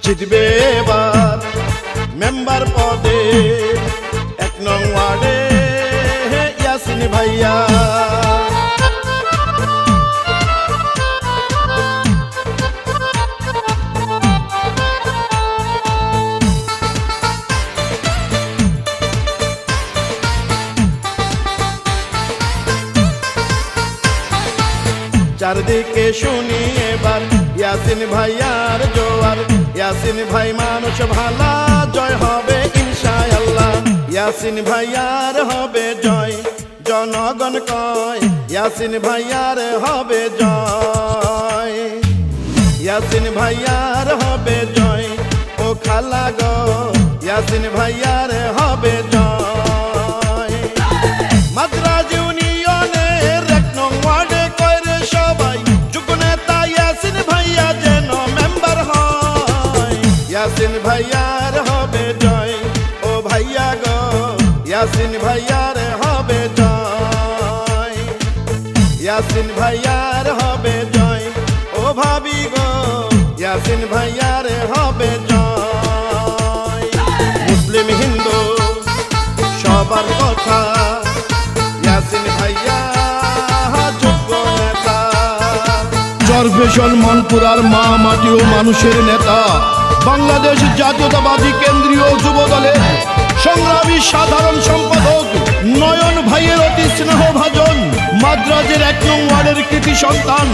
জিতবে এবার মেম্বার পদে 1 নং ওয়ার্ডে ইয়াসিন ভাইয়া। চারদিকে শুনি এবার ইয়াসিন ভাইয়ার জোয়ার। ইয়াসিন ভাই মানুষ ভালা, জয় হবে ইনশাআল্লাহ। ইয়াসিন ভাইয়ার হবে জয়, জনগণ কয় ইয়াসিন ভাইয়ার হবে জয়। ইয়াসিন ভাইয়ার হবে জয়, ও খালা গো ইয়াসিন ভাইয়ার হবে জয়। মাদ্রাজ ইউনিয়নের 1 নং ওয়ার্ডে কয়রে সবাই যোগ্য নেতা ইয়াসিন ভাইয়া যেন মেম্বার হয়। ইয়াসিন ভাইয়ার হবে জয়, ও ভাইয়া গো ইয়াসিন ভাইয়ার হবে জয়। ইয়াসিন ভাইয়ার হবে জয়, ও ভাবি গো ইয়াসিন ভাইয়ার হবে জয়। মুসলিম হিন্দু সবার কথা ইয়াসিন ভাইয়া যোগ্য নেতা। চরফেশন মনপুরার মা মাটি ও মানুষের নেতা, বাংলাদেশ জাতীয়তাবাদী কেন্দ্রীয় যুব দলের সংগ্রামী সাধারণ সম্পাদক নয়ন ভাইয়ের অতি স্নেহভাজন, মাদ্রাজের 1 নং ওয়ার্ডের কৃতি সন্তান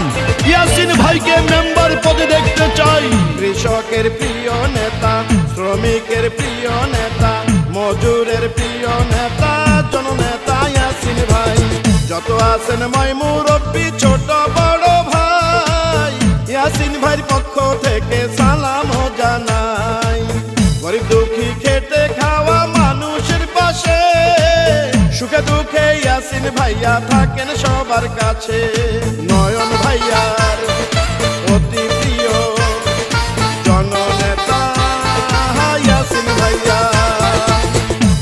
ইয়াসিন ভাইকে মেম্বার পদে দেখতে চাই। কৃষকের প্রিয় নেতা, শ্রমিকের প্রিয় নেতা, মজুরের প্রিয় নেতা, জননেতা ইয়াসিন ভাই। যত আছেন মই মুরব্বি ছোট বড় ভাই, ইয়াসিন ভাইয়ের পক্ষ থেকে সালাম জানাই। গরিব দুঃখী খেটে খাওয়া মানুষের পাশে, সুখে দুঃখে ইয়াসিন ভাইয়া থাকেন সবার কাছে। নয়ন ভাইয়ার অতি প্রিয় জননেতা ইয়াসিন ভাইয়া।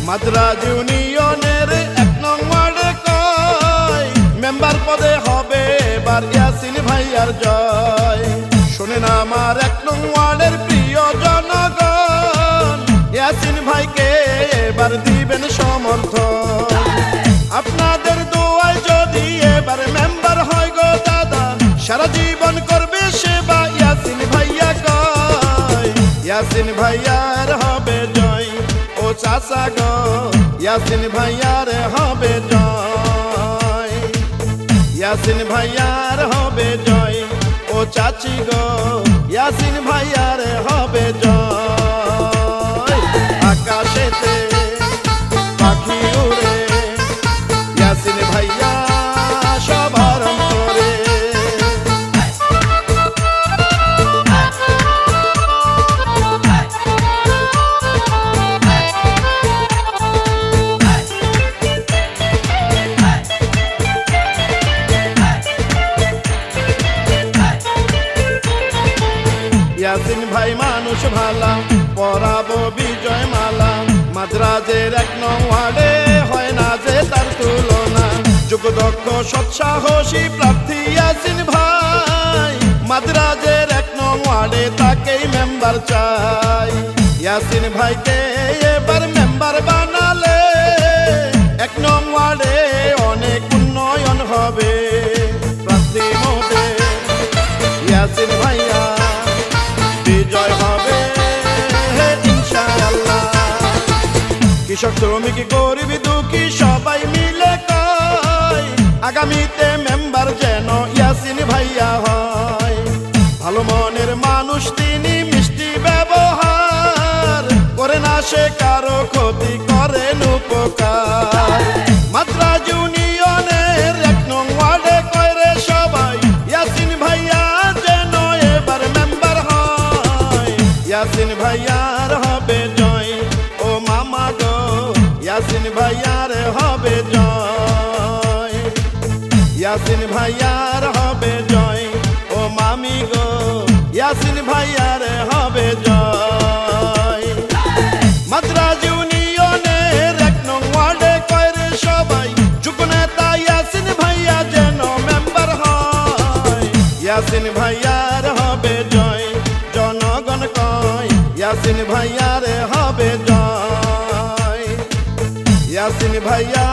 মাদ্রাজ ইউনিয়নের 1 নং ওয়ার্ডে কয় মেম্বার পদে হবে এবার ইয়াসিন ভাইয়ার জয়। শোনেন আমার 1 নং ওয়ার্ডের প্রিয় জনগণ, ইয়াসিন ভাইকে এবার দিবেন সমর্থন। আপনাদের দোয়ায় যদি এবার মেম্বার হয় গো দাদা, সারা জীবন করবে সেবা ইয়াসিন ভাইয়া কয়। ইয়াসিন ভাইয়ার হবে জয়, ও চাচা গো ইয়াসিন ভাইয়ার হবে জয়। ইয়াসিন ভাইয়ার হবে জয়, ও চাচি গো ইয়াসিন ভাইয়ার হবে জয়। আকাশেতে পাখি উড়ে ইয়াসিন ভাইয়া সবার অন্তরে। ইয়াসিন ভাই মানুষ ভালা, পরাবো বিজয় মালা। মাদ্রাজের 1 নং ওয়ার্ডে হয় না যে তার তুলনা। যোগ্য দক্ষ সৎসাহসী প্রার্থী ইয়াসিন ভাই, মাদ্রাজের 1 নং ওয়ার্ডে তাকেই মেম্বার চাই। ইয়াসিন ভাইকে এবার মেম্বার বানালে 1 নং ওয়ার্ডে অনেক উন্নয়ন হবে। প্রার্থী মোদে ইয়াসিন ভাইয়া বিজয় হবে ইনশাআল্লাহ। কৃষক শ্রমিক গরিব দুঃখী সবাই মিলে কয় আগামীতে মেম্বার যেন ইয়াসিন ভাইয়া হয়। ভালো মনের মানুষ তিনি, মিষ্টি ব্যবহার করে না সে কারো ক্ষতি, করেন উপকার। মাদ্রাজ ইউনিয়নের 1 নং ওয়ার্ডে কয়রে সবাই ইয়াসিন ভাইয়া যেন এবার মেম্বার হয়। ইয়াসিন ভাইয়ার হবে জয়, ও মামা গো ইয়াসিন ভাইয়ার হবে জয়। ইয়াসিন ভাইয়ার হবে জয়, ও মামি গো ইয়াসিন ভাইয়ার হবে জয়। মাদ্রাজ ইউনিয়নের 1 নং ওয়ার্ডে কয়রে সবাই যোগ্য নেতা ইয়াসিন ভাইয়া যেন মেম্বার হয়। ইয়াসিন ভাইয়ার হবে জয়, জনগণ কয় ইয়াসিন ভাইয়ারে হবে জয়, ইয়াসিন ভাইয়া